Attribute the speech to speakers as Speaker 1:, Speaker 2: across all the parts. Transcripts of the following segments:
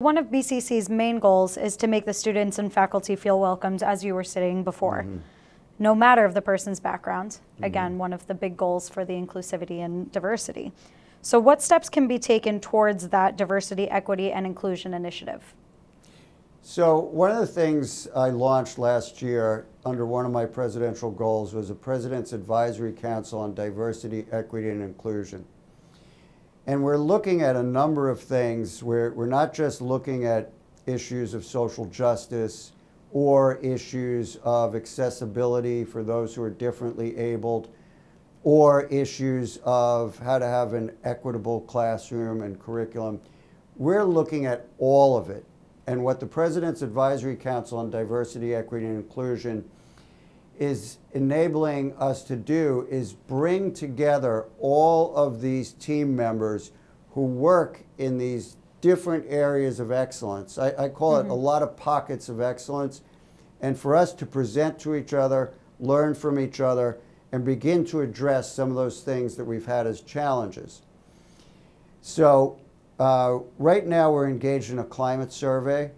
Speaker 1: One of BCC's main goals is to make the students and faculty feel welcomed, as you were saying before, no matter of the person's background. Again, one of the big goals for the inclusivity and diversity. So what steps can be taken towards that diversity, equity, and inclusion initiative?
Speaker 2: So one of the things I launched last year under one of my presidential goals was a President's Advisory Council on Diversity, Equity, and Inclusion. And we're looking at a number of things. We're not just looking at issues of social justice or issues of accessibility for those who are differently abled, or issues of how to have an equitable classroom and curriculum. We're looking at all of it. And what the President's Advisory Council on Diversity, Equity, and Inclusion is enabling us to do is bring together all of these team members who work in these different areas of excellence. I call it a lot of pockets of excellence. And for us to present to each other, learn from each other, and begin to address some of those things that we've had as challenges. So right now we're engaged in a climate survey,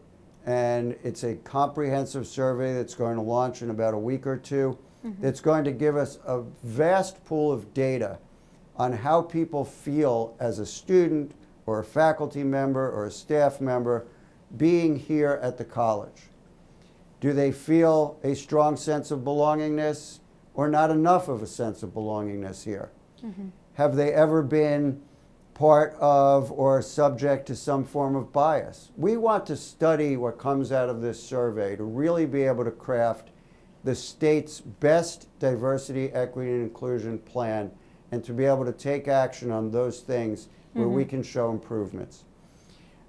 Speaker 2: and it's a comprehensive survey that's going to launch in about a week or two. That's going to give us a vast pool of data on how people feel as a student or a faculty member or a staff member being here at the college. Do they feel a strong sense of belongingness or not enough of a sense of belongingness here? Have they ever been part of or subject to some form of bias? We want to study what comes out of this survey to really be able to craft the state's best diversity, equity, and inclusion plan, and to be able to take action on those things where we can show improvements.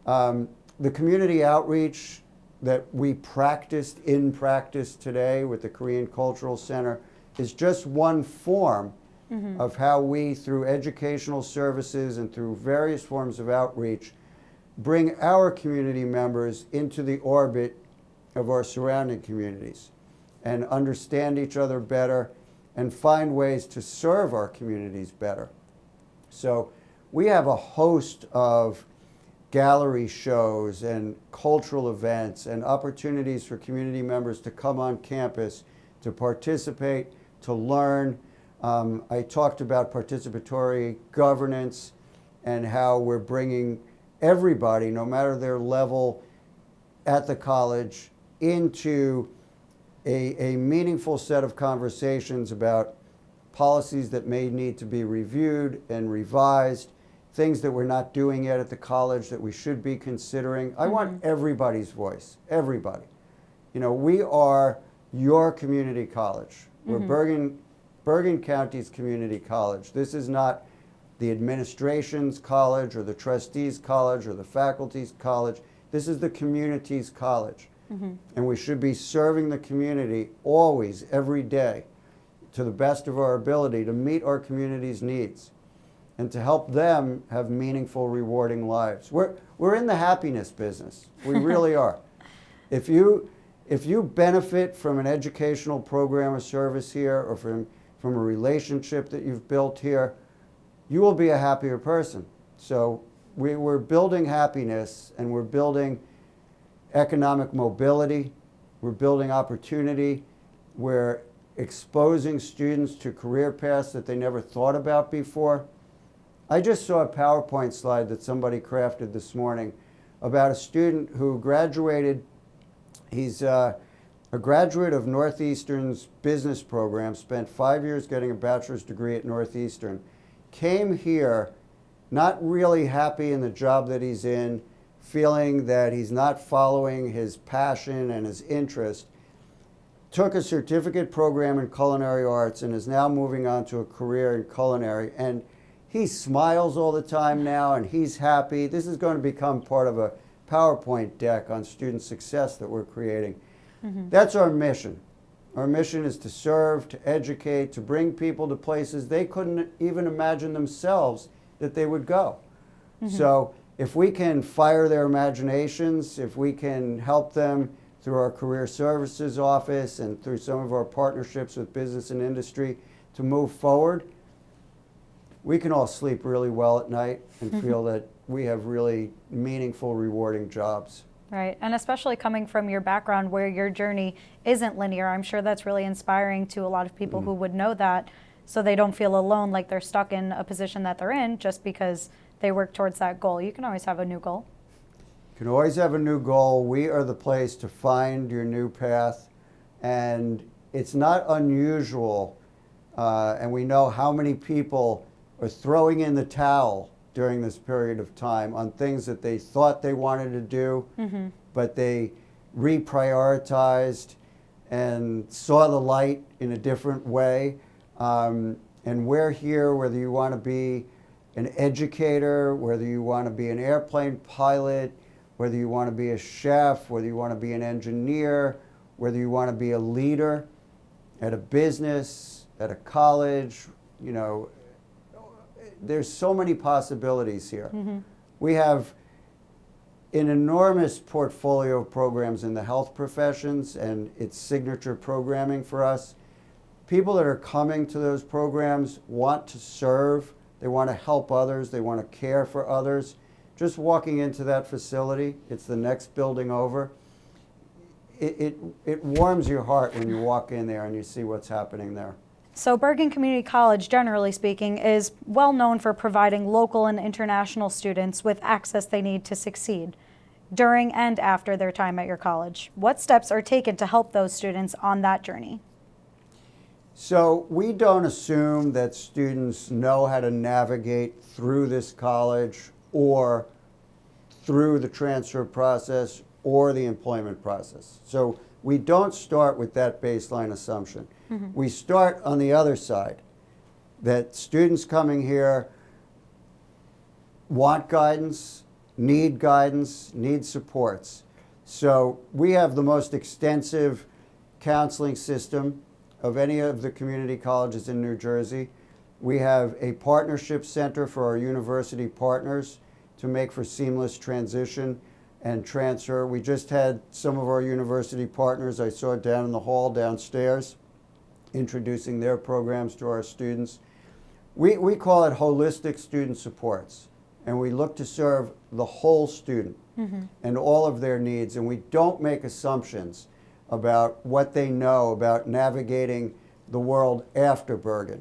Speaker 2: The community outreach that we practiced in practice today with the Korean Cultural Center is just one form of how we, through educational services and through various forms of outreach, bring our community members into the orbit of our surrounding communities and understand each other better and find ways to serve our communities better. So we have a host of gallery shows and cultural events and opportunities for community members to come on campus to participate, to learn. I talked about participatory governance and how we're bringing everybody, no matter their level at the college, into a meaningful set of conversations about policies that may need to be reviewed and revised, things that we're not doing yet at the college that we should be considering. I want everybody's voice, everybody. You know, we are your community college. We're Bergen County's community college. This is not the administration's college or the trustees' college or the faculty's college. This is the community's college. And we should be serving the community always, every day, to the best of our ability to meet our community's needs and to help them have meaningful, rewarding lives. We're in the happiness business. We really are. If you benefit from an educational program or service here, or from a relationship that you've built here, you will be a happier person. So we're building happiness, and we're building economic mobility. We're building opportunity. We're exposing students to career paths that they never thought about before. I just saw a PowerPoint slide that somebody crafted this morning about a student who graduated. He's a graduate of Northeastern's business program, spent 5 years getting a bachelor's degree at Northeastern, came here not really happy in the job that he's in, feeling that he's not following his passion and his interest, took a certificate program in culinary arts and is now moving on to a career in culinary. And he smiles all the time now, and he's happy. This is going to become part of a PowerPoint deck on student success that we're creating. That's our mission. Our mission is to serve, to educate, to bring people to places they couldn't even imagine themselves that they would go. So if we can fire their imaginations, if we can help them through our career services office and through some of our partnerships with business and industry to move forward, we can all sleep really well at night and feel that we have really meaningful, rewarding jobs.
Speaker 1: Right, and especially coming from your background where your journey isn't linear, I'm sure that's really inspiring to a lot of people who would know that, so they don't feel alone, like they're stuck in a position that they're in just because they work towards that goal. You can always have a new goal.
Speaker 2: You can always have a new goal. We are the place to find your new path, and it's not unusual, and we know how many people are throwing in the towel during this period of time on things that they thought they wanted to do, but they reprioritized and saw the light in a different way. And we're here, whether you want to be an educator, whether you want to be an airplane pilot, whether you want to be a chef, whether you want to be an engineer, whether you want to be a leader at a business, at a college, you know, there's so many possibilities here. We have an enormous portfolio of programs in the health professions, and it's signature programming for us. People that are coming to those programs want to serve, they want to help others, they want to care for others. Just walking into that facility, it's the next building over, it warms your heart when you walk in there and you see what's happening there.
Speaker 1: So Bergen Community College, generally speaking, is well known for providing local and international students with access they need to succeed during and after their time at your college. What steps are taken to help those students on that journey?
Speaker 2: So we don't assume that students know how to navigate through this college or through the transfer process or the employment process. So we don't start with that baseline assumption. We start on the other side, that students coming here want guidance, need supports. So we have the most extensive counseling system of any of the community colleges in New Jersey. We have a partnership center for our university partners to make for seamless transition and transfer. We just had some of our university partners, I saw down in the hall downstairs, introducing their programs to our students. We call it holistic student supports, and we look to serve the whole student and all of their needs, and we don't make assumptions about what they know about navigating the world after Bergen.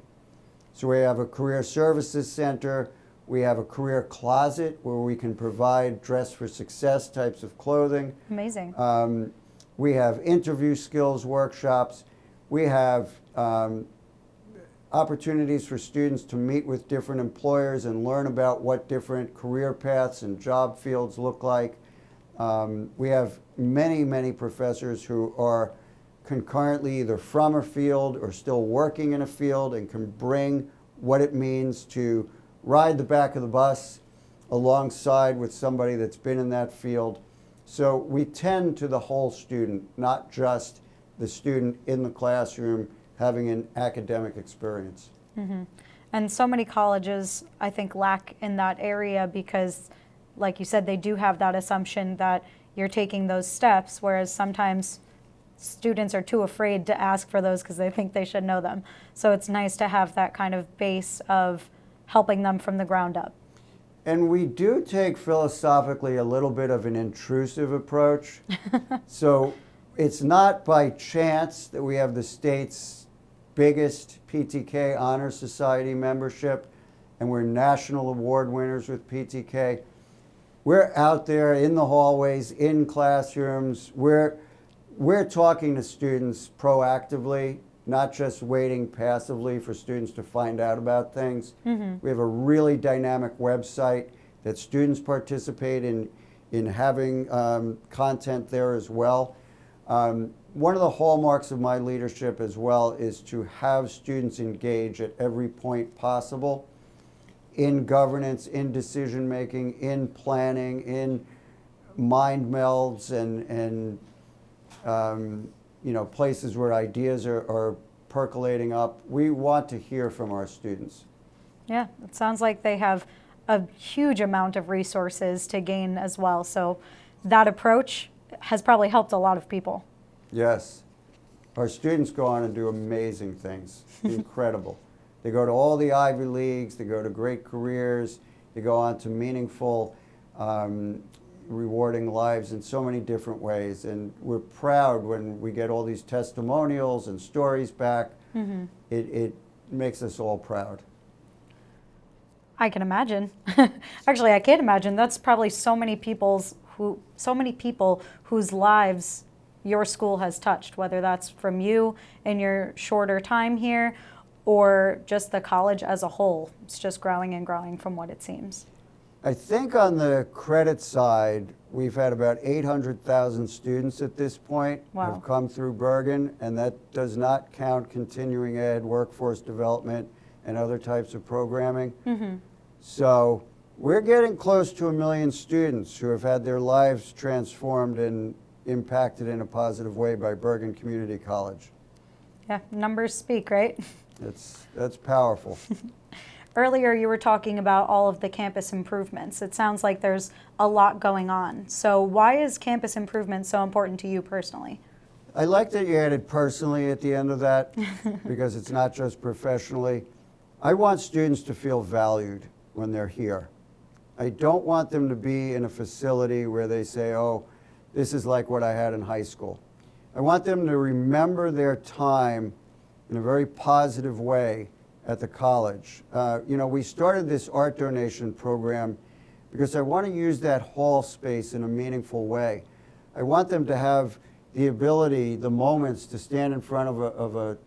Speaker 2: So we have a career services center, we have a career closet where we can provide dress for success types of clothing.
Speaker 1: Amazing.
Speaker 2: We have interview skills workshops. We have opportunities for students to meet with different employers and learn about what different career paths and job fields look like. We have many professors who are concurrently either from a field or still working in a field and can bring what it means to ride the back of the bus alongside with somebody that's been in that field. So we tend to the whole student, not just the student in the classroom having an academic experience.
Speaker 1: And so many colleges, I think, lack in that area because, like you said, they do have that assumption that you're taking those steps, whereas sometimes students are too afraid to ask for those because they think they should know them. So it's nice to have that kind of base of helping them from the ground up.
Speaker 2: And we do take philosophically a little bit of an intrusive approach. So it's not by chance that we have the state's biggest PTK Honor Society membership, and we're national award winners with PTK. We're out there in the hallways, in classrooms. We're talking to students proactively, not just waiting passively for students to find out about things. We have a really dynamic website that students participate in having content there as well. One of the hallmarks of my leadership as well is to have students engage at every point possible in governance, in decision making, in planning, in mind melds and you know, places where ideas are percolating up. We want to hear from our students.
Speaker 1: Yeah, it sounds like they have a huge amount of resources to gain as well. So that approach has probably helped a lot of people.
Speaker 2: Yes. Our students go on and do amazing things. Incredible. They go to all the Ivy Leagues, they go to great careers, they go on to meaningful, rewarding lives in so many different ways. And we're proud when we get all these testimonials and stories back. It makes us all proud.
Speaker 1: I can imagine. Actually, I can't imagine. That's probably so many people whose lives your school has touched, whether that's from you in your shorter time here or just the college as a whole. It's just growing and growing from what it seems.
Speaker 2: I think on the credit side, we've had about 800,000 students at this point have come through Bergen, and that does not count continuing ed, workforce development, and other types of programming. So we're getting close to 1 million students who have had their lives transformed and impacted in a positive way by Bergen Community College.
Speaker 1: Yeah, numbers speak, right?
Speaker 2: That's powerful.
Speaker 1: Earlier, you were talking about all of the campus improvements. It sounds like there's a lot going on. So why is campus improvement so important to you personally?
Speaker 2: I like that you added personally at the end of that because it's not just professionally. I want students to feel valued when they're here. I don't want them to be in a facility where they say, oh, this is like what I had in high school. I want them to remember their time in a very positive way at the college. We started this art donation program because I want to use that hall space in a meaningful way. I want them to have the ability, the moments to stand in front of a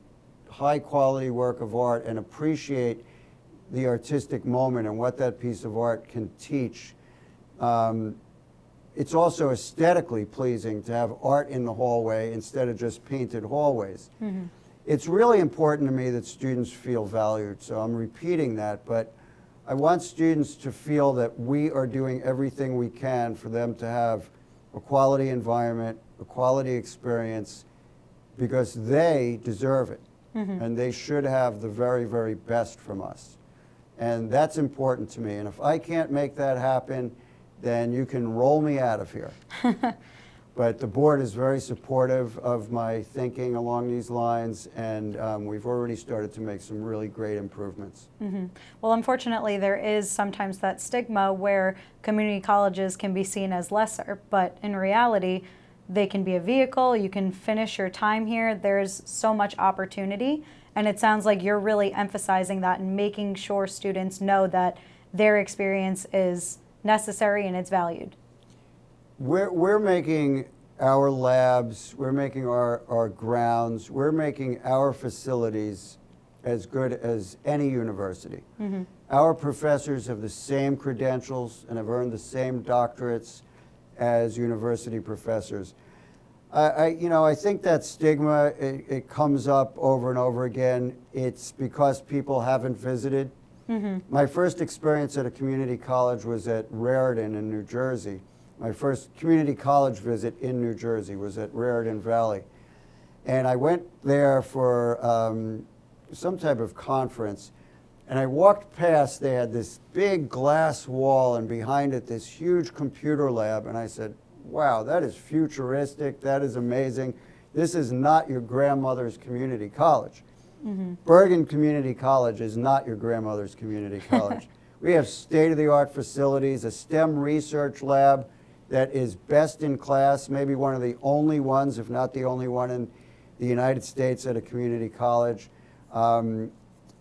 Speaker 2: high quality work of art and appreciate the artistic moment and what that piece of art can teach. It's also aesthetically pleasing to have art in the hallway instead of just painted hallways. It's really important to me that students feel valued, so I'm repeating that, but I want students to feel that we are doing everything we can for them to have a quality environment, a quality experience, because they deserve it, and they should have the very, very best from us. And that's important to me, and if I can't make that happen, then you can roll me out of here. But the board is very supportive of my thinking along these lines, and we've already started to make some really great improvements.
Speaker 1: Well, unfortunately, there is sometimes that stigma where community colleges can be seen as lesser, but in reality, they can be a vehicle. You can finish your time here. There's so much opportunity, and it sounds like you're really emphasizing that and making sure students know that their experience is necessary and it's valued.
Speaker 2: We're making our labs, we're making our grounds, we're making our facilities as good as any university. Our professors have the same credentials and have earned the same doctorates as university professors. I think that stigma, it comes up over and over again. It's because people haven't visited. My first experience at a community college was at Raritan in New Jersey. My first community college visit in New Jersey was at Raritan Valley. And I went there for some type of conference, and I walked past, they had this big glass wall, and behind it this huge computer lab, and I said, wow, that is futuristic, that is amazing. This is not your grandmother's community college. Bergen Community College is not your grandmother's community college. We have state-of-the-art facilities, a STEM research lab that is best in class, maybe one of the only ones, if not the only one in the United States at a community college.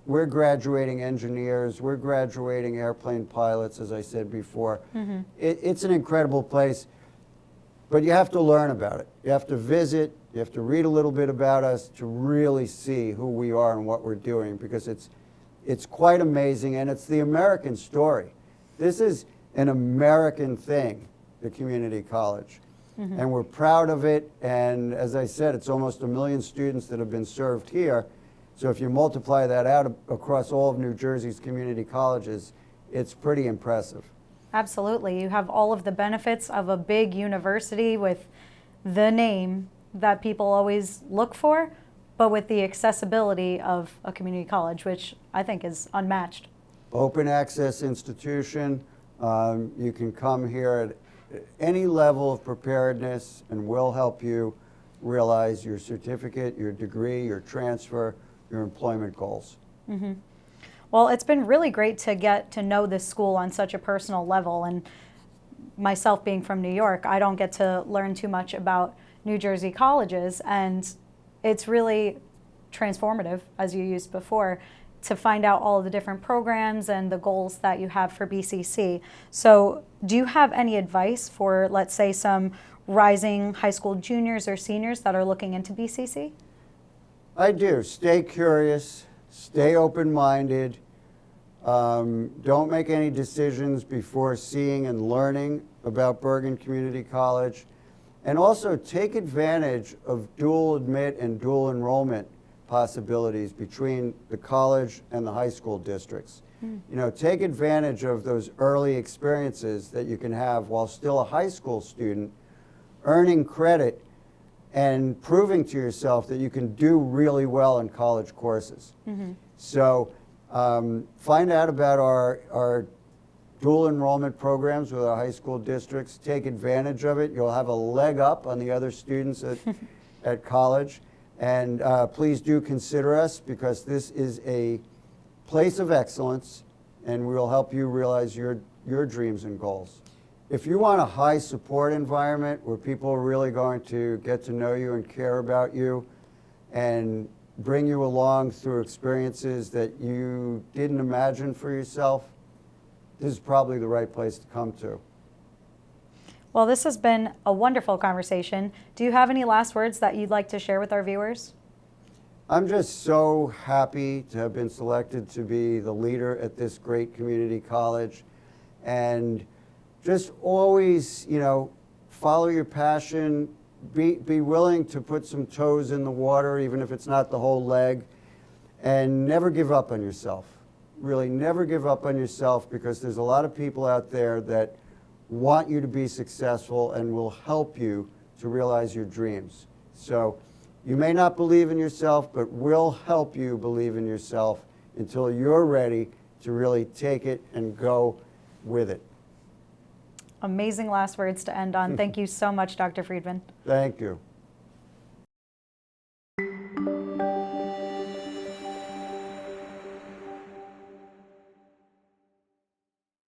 Speaker 2: We're graduating engineers, we're graduating airplane pilots, as I said before. It's an incredible place, but you have to learn about it. You have to visit, you have to read a little bit about us to really see who we are and what we're doing, because it's quite amazing, and it's the American story. This is an American thing, the community college. And we're proud of it, and as I said, it's almost 1 million students that have been served here. So if you multiply that out across all of New Jersey's community colleges, it's pretty impressive.
Speaker 1: Absolutely. You have all of the benefits of a big university with the name that people always look for, but with the accessibility of a community college, which I think is unmatched.
Speaker 2: Open access institution. You can come here at any level of preparedness, and we'll help you realize your certificate, your degree, your transfer, your employment goals.
Speaker 1: Well, it's been really great to get to know this school on such a personal level. And myself being from New York, I don't get to learn too much about New Jersey colleges. And it's really transformative, as you used before, to find out all of the different programs and the goals that you have for BCC. So do you have any advice for, let's say, some rising high school juniors or seniors that are looking into BCC?
Speaker 2: I do. Stay curious, stay open-minded. Don't make any decisions before seeing and learning about Bergen Community College. And also take advantage of dual admit and dual enrollment possibilities between the college and the high school districts. You know, take advantage of those early experiences that you can have while still a high school student, earning credit and proving to yourself that you can do really well in college courses. So find out about our dual enrollment programs with our high school districts. Take advantage of it. You'll have a leg up on the other students at college. And please do consider us, because this is a place of excellence, and we will help you realize your dreams and goals. If you want a high support environment where people are really going to get to know you and care about you and bring you along through experiences that you didn't imagine for yourself, this is probably the right place to come to.
Speaker 1: Well, this has been a wonderful conversation. Do you have any last words that you'd like to share with our viewers?
Speaker 2: I'm just so happy to have been selected to be the leader at this great community college, and just always, you know, follow your passion, be willing to put some toes in the water, even if it's not the whole leg, and never give up on yourself. Really, never give up on yourself, because there's a lot of people out there that want you to be successful and will help you to realize your dreams. So you may not believe in yourself, but we'll help you believe in yourself until you're ready to really take it and go with it.
Speaker 1: Amazing last words to end on. Thank you so much, Dr. Friedman.
Speaker 2: Thank you.